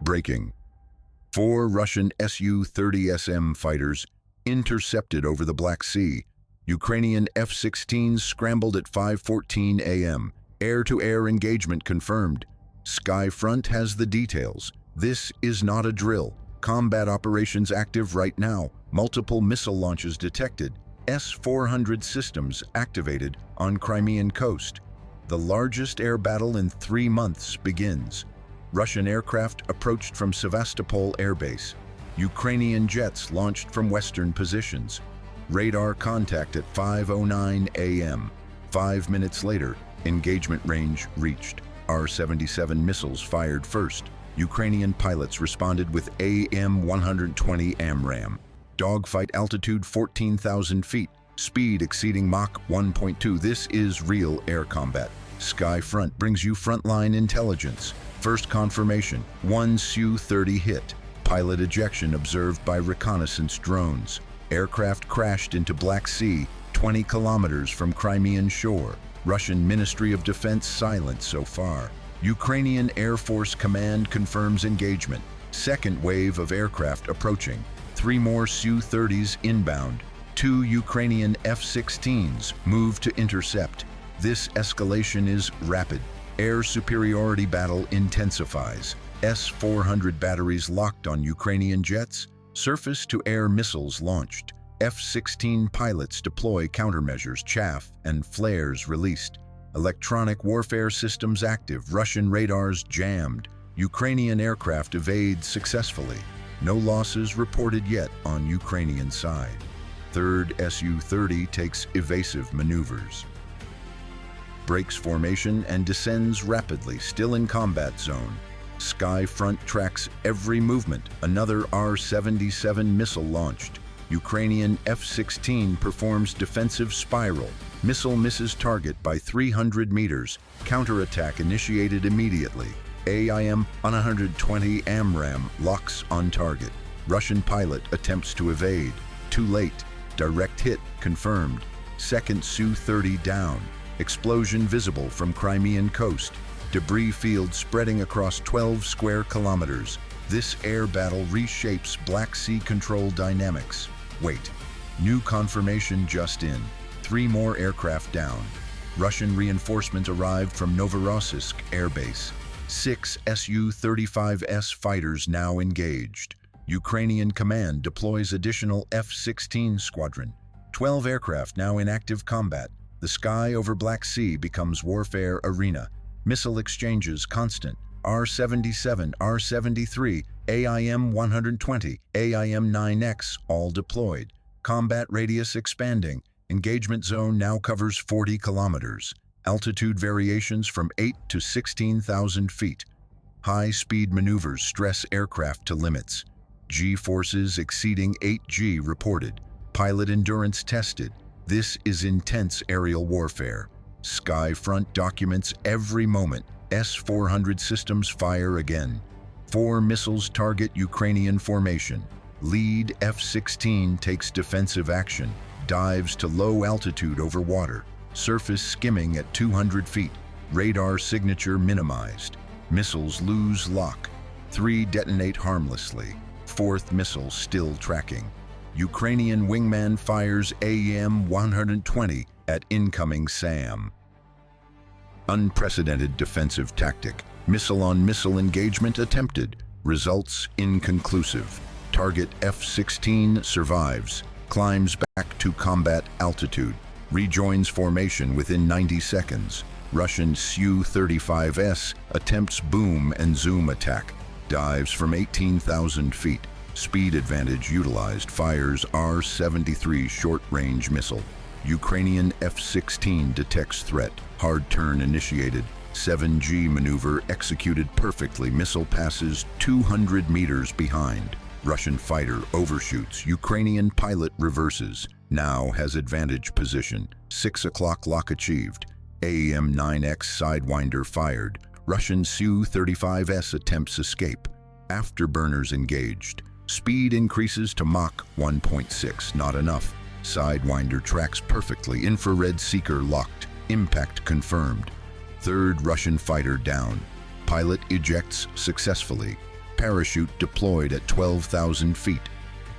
Breaking. 4 Russian Su-30SM fighters intercepted over the Black Sea. Ukrainian F-16s scrambled at 5:14 a.m. Air-to-air engagement confirmed. Skyfront has the details. This is not a drill. Combat operations active right now. Multiple missile launches detected. S-400 systems activated on Crimean coast. The largest air battle in 3 months begins. Russian aircraft approached from Sevastopol airbase. Ukrainian jets launched from western positions. Radar contact at 5:09 a.m. 5 minutes later, engagement range reached. R-77 missiles fired first. Ukrainian pilots responded with AM-120 AMRAAM. Dogfight altitude 14,000 feet. Speed exceeding Mach 1.2. This is real air combat. Skyfront brings you frontline intelligence. First confirmation, 1 Su-30 hit. Pilot ejection observed by reconnaissance drones. Aircraft crashed into Black Sea, 20 kilometers from Crimean shore. Russian Ministry of Defense silent so far. Ukrainian Air Force Command confirms engagement. Second wave of aircraft approaching. 3 more Su-30s inbound. 2 Ukrainian F-16s move to intercept. This escalation is rapid. Air superiority battle intensifies. S-400 batteries locked on Ukrainian jets. Surface-to-air missiles launched. F-16 pilots deploy countermeasures, chaff and flares released. Electronic warfare systems active. Russian radars jammed. Ukrainian aircraft evade successfully. No losses reported yet on Ukrainian side. Third Su-30 takes evasive maneuvers. Breaks formation and descends rapidly, still in combat zone. Skyfront tracks every movement. Another R-77 missile launched. Ukrainian F-16 performs defensive spiral. Missile misses target by 300 meters. Counterattack initiated immediately. AIM-120 AMRAAM locks on target. Russian pilot attempts to evade. Too late. Direct hit confirmed. Second Su-30 down. Explosion visible from Crimean coast. Debris field spreading across 12 square kilometers. This air battle reshapes Black Sea control dynamics. Wait. New confirmation just in. 3 more aircraft down. Russian reinforcement arrived from Novorossiysk Air Base. 6 Su-35S fighters now engaged. Ukrainian command deploys additional F-16 squadron. 12 aircraft now in active combat. The sky over Black Sea becomes warfare arena. Missile exchanges constant. R-77, R-73, AIM-120, AIM-9X all deployed. Combat radius expanding. Engagement zone now covers 40 kilometers. Altitude variations from 8 to 16,000 feet. High-speed maneuvers stress aircraft to limits. G-forces exceeding 8G reported. Pilot endurance tested. This is intense aerial warfare. Skyfront documents every moment. S-400 systems fire again. 4 missiles target Ukrainian formation. Lead F-16 takes defensive action. Dives to low altitude over water. Surface skimming at 200 feet. Radar signature minimized. Missiles lose lock. 3 detonate harmlessly. 4th missile still tracking. Ukrainian wingman fires AIM-120 at incoming SAM. Unprecedented defensive tactic. Missile-on-missile engagement attempted. Results inconclusive. Target F-16 survives. Climbs back to combat altitude. Rejoins formation within 90 seconds. Russian Su-35S attempts boom and zoom attack. Dives from 18,000 feet. Speed advantage utilized. Fires R-73 short-range missile. Ukrainian F-16 detects threat. Hard turn initiated. 7G maneuver executed perfectly. Missile passes 200 meters behind. Russian fighter overshoots. Ukrainian pilot reverses. Now has advantage position. 6 o'clock lock achieved. AIM-9X sidewinder fired. Russian Su-35S attempts escape. Afterburners engaged. Speed increases to Mach 1.6. Not enough. Sidewinder tracks perfectly. Infrared seeker locked. Impact confirmed. 3rd Russian fighter down. Pilot ejects successfully. Parachute deployed at 12,000 feet.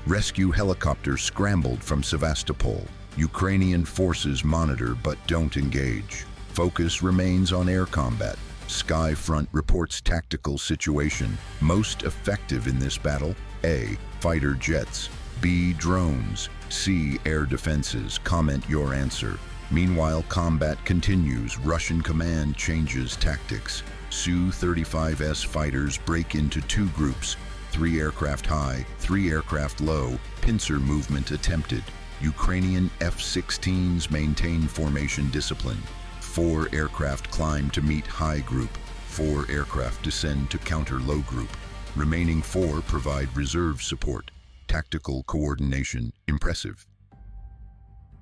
Rescue helicopter scrambled from Sevastopol. Ukrainian forces monitor but don't engage. Focus remains on air combat. Sky Front reports tactical situation. Most effective in this battle: A. Fighter jets. B. Drones. C. Air defenses. Comment your answer. Meanwhile, combat continues. Russian command changes tactics. Su-35S fighters break into two groups. 3 aircraft high, 3 aircraft low. Pincer movement attempted. Ukrainian F-16s maintain formation discipline. 4 aircraft climb to meet high group. 4 aircraft descend to counter low group. Remaining 4 provide reserve support. Tactical coordination impressive.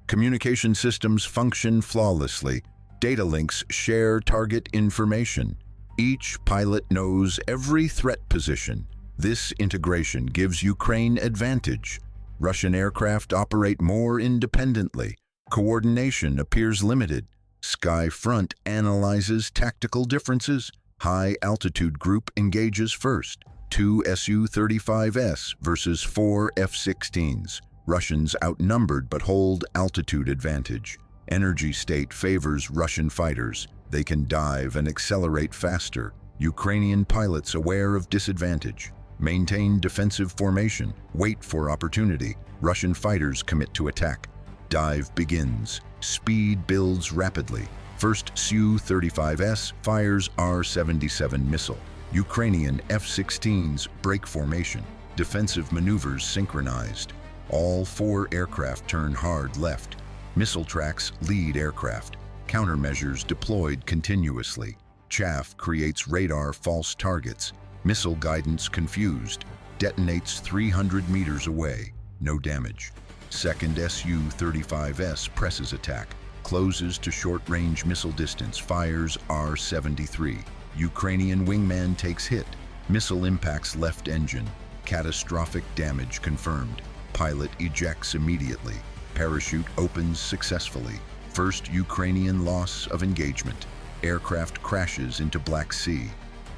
Communication systems function flawlessly. Data links share target information. Each pilot knows every threat position. This integration gives Ukraine advantage. Russian aircraft operate more independently. Coordination appears limited. Sky Front analyzes tactical differences. High altitude group engages first. 2 Su-35S versus 4 F-16s. Russians outnumbered but hold altitude advantage. Energy state favors Russian fighters. They can dive and accelerate faster. Ukrainian pilots aware of disadvantage. Maintain defensive formation. Wait for opportunity. Russian fighters commit to attack. Dive begins. Speed builds rapidly. First Su-35S fires R-77 missile. Ukrainian F-16s break formation. Defensive maneuvers synchronized. All 4 aircraft turn hard left. Missile tracks lead aircraft. Countermeasures deployed continuously. Chaff creates radar false targets. Missile guidance confused. Detonates 300 meters away. No damage. Second Su-35S presses attack. Closes to short-range missile distance. Fires R-73. Ukrainian wingman takes hit. Missile impacts left engine. Catastrophic damage confirmed. Pilot ejects immediately. Parachute opens successfully. First Ukrainian loss of engagement. Aircraft crashes into Black Sea.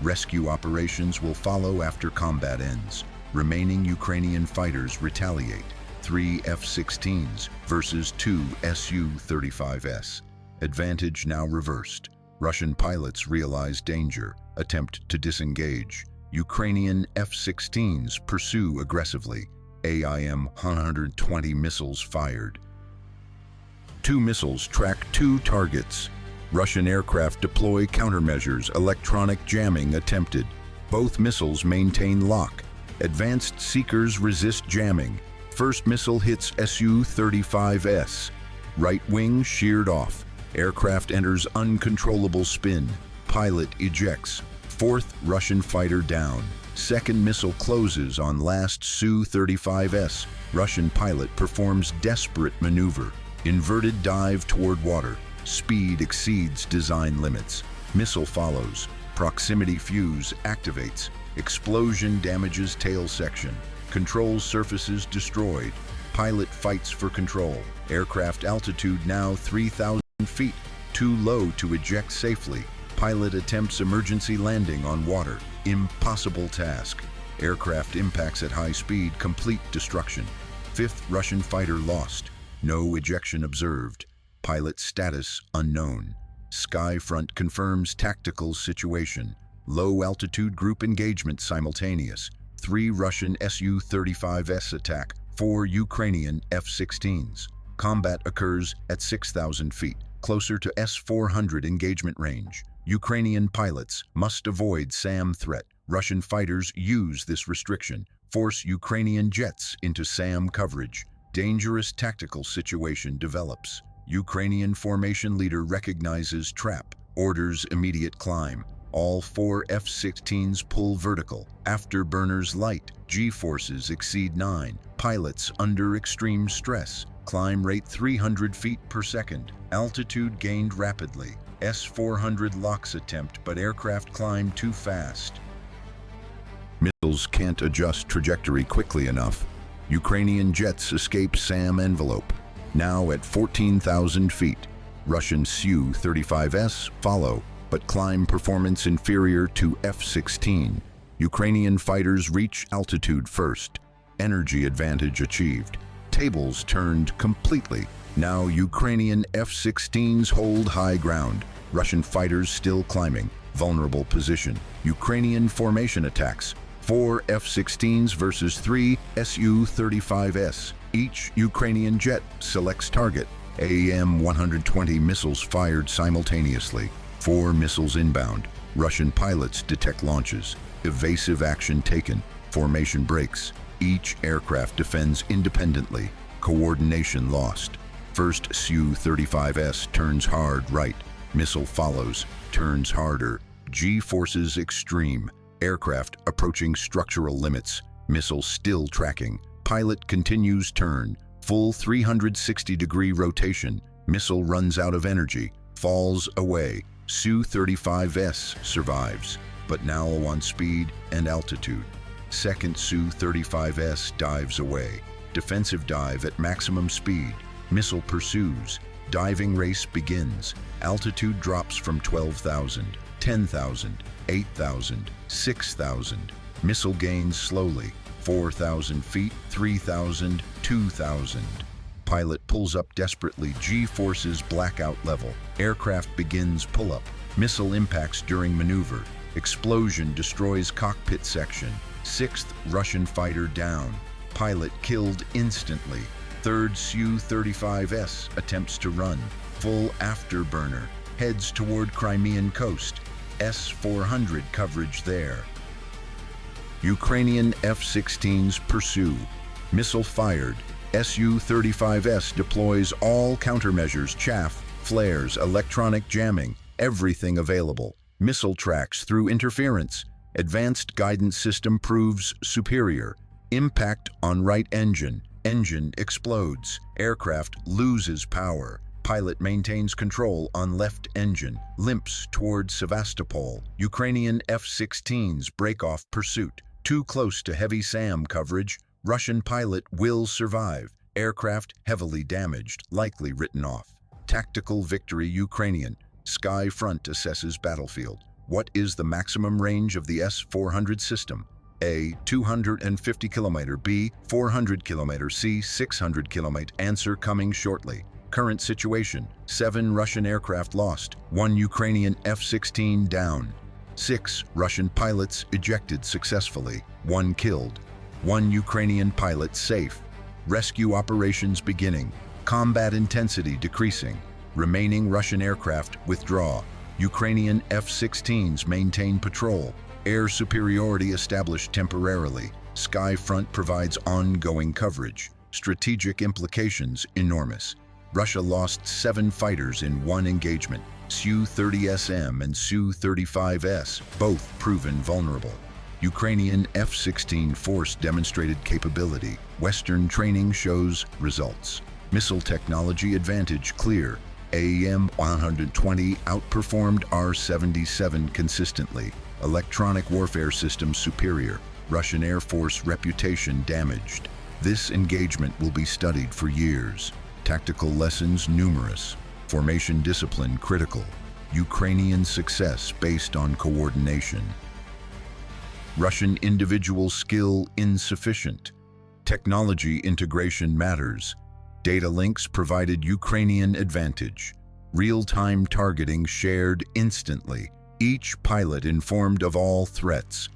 Rescue operations will follow after combat ends. Remaining Ukrainian fighters retaliate. 3 F-16s versus 2 Su-35S. Advantage now reversed. Russian pilots realize danger, attempt to disengage. Ukrainian F-16s pursue aggressively. AIM-120 missiles fired. 2 missiles track 2 targets. Russian aircraft deploy countermeasures. Electronic jamming attempted. Both missiles maintain lock. Advanced seekers resist jamming. First missile hits Su-35S. Right wing sheared off. Aircraft enters uncontrollable spin. Pilot ejects. 4th Russian fighter down. Second missile closes on last Su-35S. Russian pilot performs desperate maneuver. Inverted dive toward water. Speed exceeds design limits. Missile follows. Proximity fuse activates. Explosion damages tail section. Control surfaces destroyed. Pilot fights for control. Aircraft altitude now 3,000 feet. Too low to eject safely. Pilot attempts emergency landing on water. Impossible task. Aircraft impacts at high speed. Complete destruction. 5th Russian fighter lost. No ejection observed. Pilot status unknown. Sky Front confirms tactical situation. Low altitude group engagement simultaneous. 3 Russian Su-35S attack. 4 Ukrainian F-16s. Combat occurs at 6,000 feet, closer to S-400 engagement range. Ukrainian pilots must avoid SAM threat. Russian fighters use this restriction. Force Ukrainian jets into SAM coverage. Dangerous tactical situation develops. Ukrainian formation leader recognizes trap. Orders immediate climb. All 4 F-16s pull vertical. Afterburners light. G-forces exceed 9. Pilots under extreme stress. Climb rate 300 feet per second. Altitude gained rapidly. S-400 locks attempt, but aircraft climb too fast. Missiles can't adjust trajectory quickly enough. Ukrainian jets escape SAM envelope. Now at 14,000 feet. Russian Su-35S follow, but climb performance inferior to F-16. Ukrainian fighters reach altitude first. Energy advantage achieved. Tables turned completely. Now Ukrainian F-16s hold high ground. Russian fighters still climbing. Vulnerable position. Ukrainian formation attacks. 4 F-16s versus 3 Su-35s. Each Ukrainian jet selects target. AEM-120 missiles fired simultaneously. 4 missiles inbound. Russian pilots detect launches. Evasive action taken. Formation breaks. Each aircraft defends independently. Coordination lost. First Su-35s turns hard right. Missile follows, turns harder. G-forces extreme. Aircraft approaching structural limits. Missile still tracking. Pilot continues turn. Full 360-degree rotation. Missile runs out of energy. Falls away. Su-35s survives, but now on speed and altitude. Second Su-35s dives away. Defensive dive at maximum speed. Missile pursues. Diving race begins. Altitude drops from 12,000, 10,000, 8,000, 6,000. Missile gains slowly. 4,000 feet, 3,000, 2,000. Pilot pulls up desperately. G-forces blackout level. Aircraft begins pull-up. Missile impacts during maneuver. Explosion destroys cockpit section. 6th Russian fighter down. Pilot killed instantly. 3rd Su-35s attempts to run. Full afterburner. Heads toward Crimean coast. S-400 coverage there. Ukrainian F-16s pursue. Missile fired. Su-35s deploys all countermeasures, chaff, flares, electronic jamming, everything available. Missile tracks through interference. Advanced guidance system proves superior. Impact on right engine. Engine explodes. Aircraft loses power. Pilot maintains control on left engine. Limps toward Sevastopol. Ukrainian F-16s break off pursuit. Too close to heavy SAM coverage. Russian pilot will survive. Aircraft heavily damaged, likely written off. Tactical victory Ukrainian. Sky front assesses battlefield. What is the maximum range of the S-400 system? A. 250 km. B. 400 km. C. 600 km. Answer coming shortly. Current situation. 7 Russian aircraft lost. 1 Ukrainian F-16 down. 6 Russian pilots ejected successfully. 1 killed. 1 Ukrainian pilot safe. Rescue operations beginning. Combat intensity decreasing. Remaining Russian aircraft withdraw. Ukrainian F-16s maintain patrol. Air superiority established temporarily. Sky front provides ongoing coverage. Strategic implications enormous. Russia lost 7 fighters in 1 engagement. Su-30SM and Su-35s, both proven vulnerable. Ukrainian F-16 force demonstrated capability. Western training shows results. Missile technology advantage clear. AEM-120 outperformed R-77 consistently. Electronic warfare system superior. Russian Air Force reputation damaged. This engagement will be studied for years. Tactical lessons numerous. Formation discipline critical. Ukrainian success based on coordination. Russian individual skill insufficient. Technology integration matters. Data links provided Ukrainian advantage. Real-time targeting shared instantly. Each pilot informed of all threats.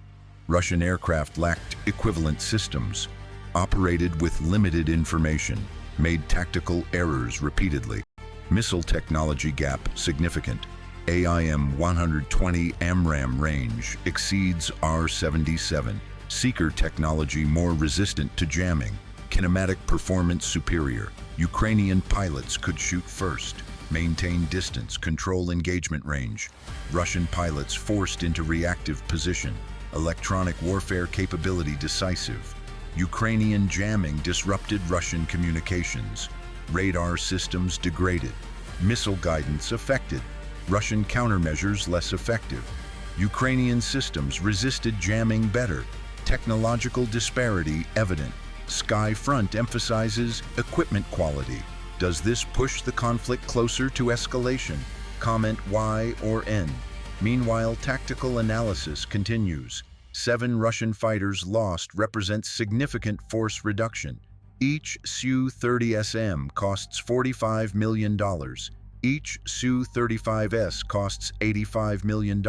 Russian aircraft lacked equivalent systems. Operated with limited information. Made tactical errors repeatedly. Missile technology gap significant. AIM-120 AMRAAM range exceeds R-77. Seeker technology more resistant to jamming. Kinematic performance superior. Ukrainian pilots could shoot first. Maintain distance, control engagement range. Russian pilots forced into reactive position. Electronic warfare capability decisive. Ukrainian jamming disrupted Russian communications. Radar systems degraded. Missile guidance affected. Russian countermeasures less effective. Ukrainian systems resisted jamming better. Technological disparity evident. Sky front emphasizes equipment quality. Does this push the conflict closer to escalation? Comment Y or N. Meanwhile, tactical analysis continues. 7 Russian fighters lost represents significant force reduction. Each Su-30SM costs $45 million. Each Su-35S costs $85 million.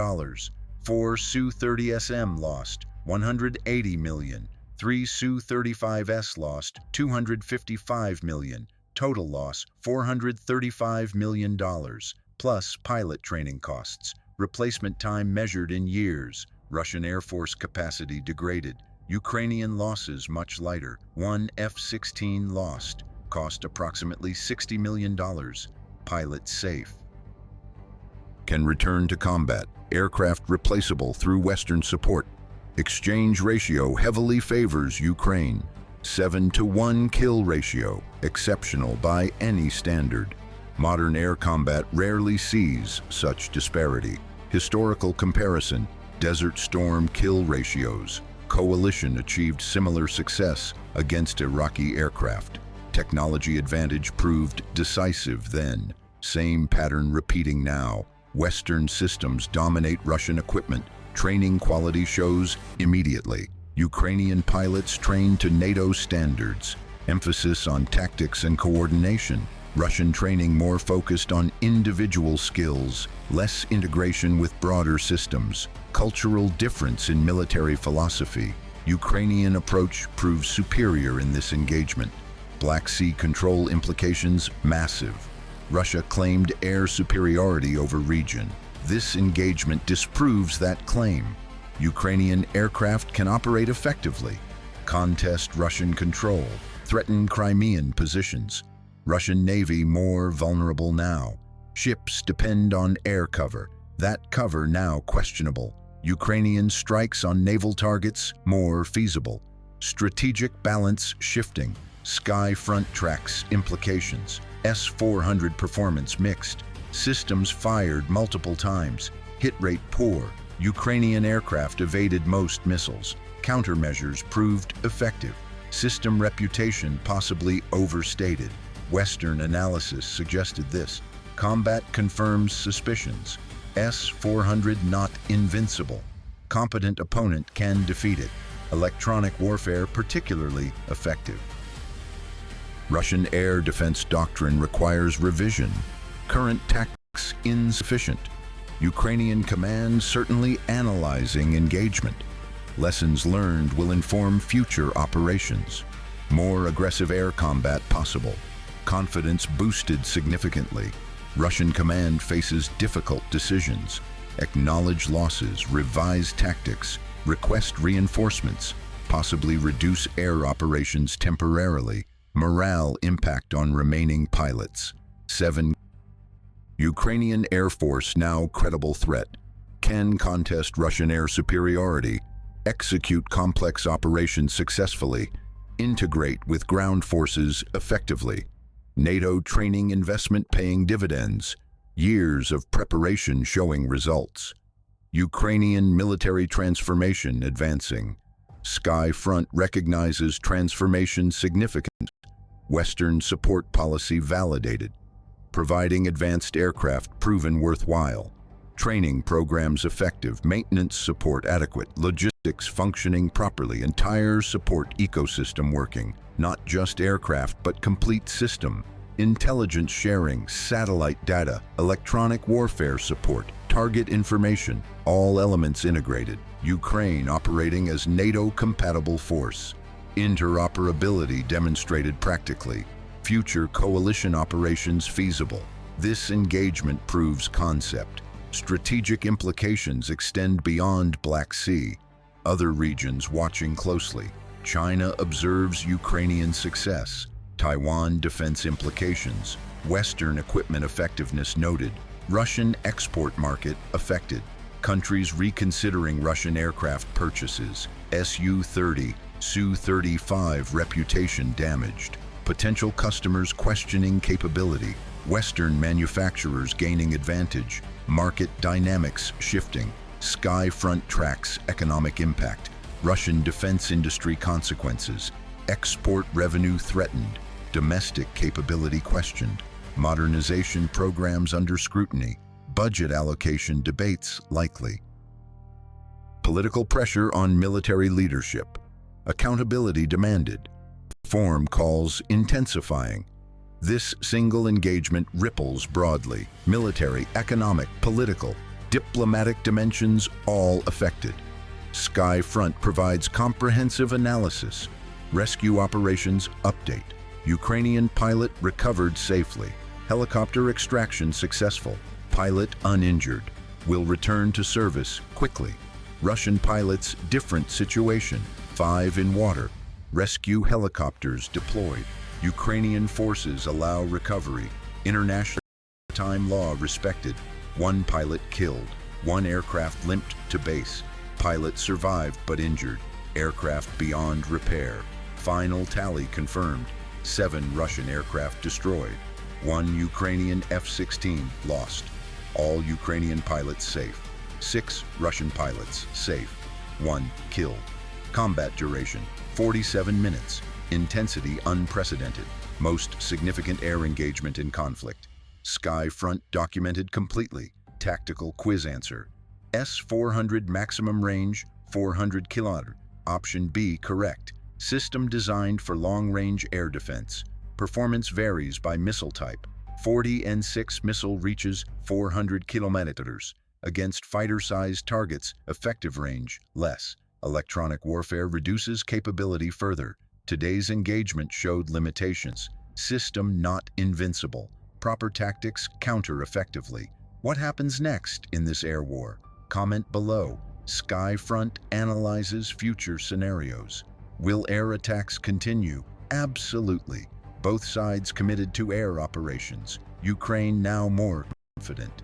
4 Su-30SM lost, $180 million. 3 Su-35S lost, $255 million. Total loss, $435 million, plus pilot training costs. Replacement time measured in years. Russian Air Force capacity degraded. Ukrainian losses much lighter. 1 F-16 lost. Cost approximately $60 million. Pilot safe. Can return to combat. Aircraft replaceable through Western support. Exchange ratio heavily favors Ukraine. 7-to-1 kill ratio, exceptional by any standard. Modern air combat rarely sees such disparity. Historical comparison, Desert Storm kill ratios. Coalition achieved similar success against Iraqi aircraft. Technology advantage proved decisive then. Same pattern repeating now. Western systems dominate Russian equipment. Training quality shows immediately. Ukrainian pilots trained to NATO standards. Emphasis on tactics and coordination. Russian training more focused on individual skills, less integration with broader systems. Cultural difference in military philosophy. Ukrainian approach proves superior in this engagement. Black Sea control implications massive. Russia claimed air superiority over region. This engagement disproves that claim. Ukrainian aircraft can operate effectively. Contest Russian control. Threaten Crimean positions. Russian Navy more vulnerable now. Ships depend on air cover. That cover now questionable. Ukrainian strikes on naval targets more feasible. Strategic balance shifting. Sky front tracks implications. S-400 performance mixed. Systems fired multiple times. Hit rate poor. Ukrainian aircraft evaded most missiles. Countermeasures proved effective. System reputation possibly overstated. Western analysis suggested this. Combat confirms suspicions. S-400 not invincible. Competent opponent can defeat it. Electronic warfare particularly effective. Russian air defense doctrine requires revision. Current tactics insufficient. Ukrainian command certainly analyzing engagement. Lessons learned will inform future operations. More aggressive air combat possible. Confidence boosted significantly. Russian command faces difficult decisions. Acknowledge losses, revise tactics, request reinforcements, possibly reduce air operations temporarily. Morale impact on remaining pilots. 7. Ukrainian Air Force now credible threat. Can contest Russian air superiority. Execute complex operations successfully. Integrate with ground forces effectively. NATO training investment paying dividends. Years of preparation showing results. Ukrainian military transformation advancing. Sky Front recognizes transformation significant. Western support policy validated. Providing advanced aircraft proven worthwhile. Training programs effective, maintenance support adequate, logistics functioning properly, entire support ecosystem working. Not just aircraft, but complete system. Intelligence sharing, satellite data, electronic warfare support, target information, all elements integrated. Ukraine operating as NATO-compatible force. Interoperability demonstrated practically. Future coalition operations feasible. This engagement proves concept. Strategic implications extend beyond Black Sea. Other regions watching closely. China observes Ukrainian success. Taiwan defense implications. Western equipment effectiveness noted. Russian export market affected. Countries reconsidering Russian aircraft purchases. Su-30, Su-35 reputation damaged. Potential customers questioning capability. Western manufacturers gaining advantage. Market dynamics shifting. Sky front tracks economic impact. Russian defense industry consequences. Export revenue threatened. Domestic capability questioned. Modernization programs under scrutiny. Budget allocation debates likely. Political pressure on military leadership. Accountability demanded. Reform calls intensifying. This single engagement ripples broadly. Military, economic, political, diplomatic dimensions all affected. Skyfront provides comprehensive analysis. Rescue operations update. Ukrainian pilot recovered safely. Helicopter extraction successful. Pilot uninjured. Will return to service quickly. Russian pilots different situation. 5 in water. Rescue helicopters deployed. Ukrainian forces allow recovery. International maritime law respected. 1 pilot killed. 1 aircraft limped to base. Pilot survived but injured. Aircraft beyond repair. Final tally confirmed. 7 Russian aircraft destroyed. 1 Ukrainian F-16 lost. All Ukrainian pilots safe. 6 Russian pilots safe. 1 killed. Combat duration, 47 minutes. Intensity unprecedented. Most significant air engagement in conflict. Skyfront documented completely. Tactical quiz answer. S-400 maximum range, 400 km. Option B correct. System designed for long-range air defense. Performance varies by missile type. 40 N6 missile reaches 400 kilometers. Against fighter-sized targets, effective range less. Electronic warfare reduces capability further. Today's engagement showed limitations. System not invincible. Proper tactics counter effectively. What happens next in this air war? Comment below. Skyfront analyzes future scenarios. Will air attacks continue? Absolutely. Both sides committed to air operations. Ukraine now more confident.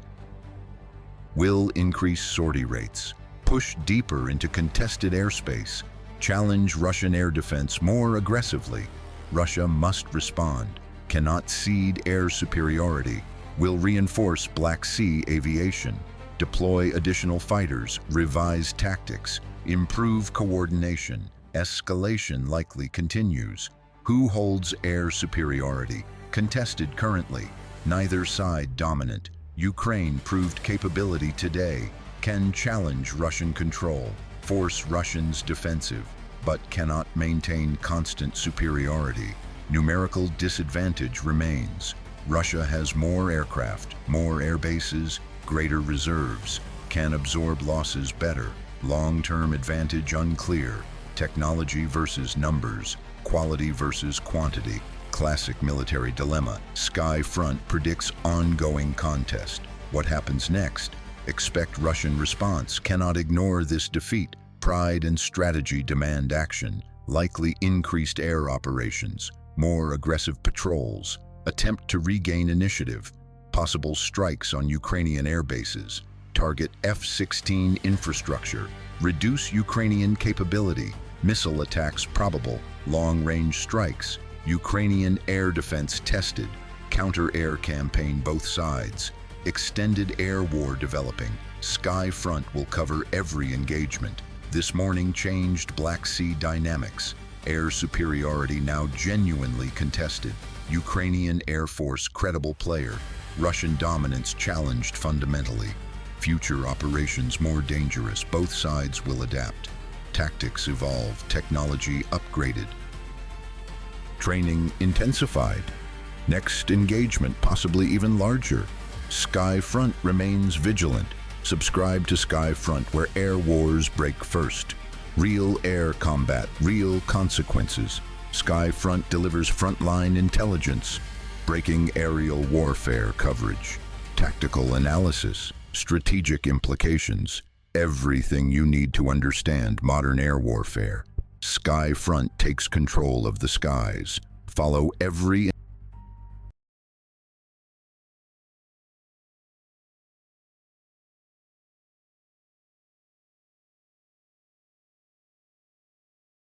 Will increase sortie rates. Push deeper into contested airspace. Challenge Russian air defense more aggressively. Russia must respond. Cannot cede air superiority. Will reinforce Black Sea aviation. Deploy additional fighters. Revise tactics. Improve coordination. Escalation likely continues. Who holds air superiority? Contested currently. Neither side dominant. Ukraine proved capability today. Can challenge Russian control. Force Russians defensive, but cannot maintain constant superiority. Numerical disadvantage remains. Russia has more aircraft, more air bases, greater reserves, can absorb losses better. Long-term advantage unclear. Technology versus numbers, quality versus quantity. Classic military dilemma. Skyfront predicts ongoing contest. What happens next? Expect Russian response. Cannot ignore this defeat. Pride and strategy demand action. Likely increased air operations. More aggressive patrols. Attempt to regain initiative. Possible strikes on Ukrainian air bases. Target F-16 infrastructure. Reduce Ukrainian capability. Missile attacks probable. Long-range strikes. Ukrainian air defense tested. Counter-air campaign both sides. Extended air war developing. Skyfront will cover every engagement. This morning changed Black Sea dynamics. Air superiority now genuinely contested. Ukrainian Air Force credible player. Russian dominance challenged fundamentally. Future operations more dangerous. Both sides will adapt. Tactics evolve. Technology upgraded. Training intensified. Next engagement possibly even larger. Skyfront remains vigilant. Subscribe to Skyfront where air wars break first. Real air combat, real consequences. Skyfront delivers frontline intelligence. Breaking aerial warfare coverage. Tactical analysis. Strategic implications. Everything you need to understand modern air warfare. Skyfront takes control of the skies. Follow every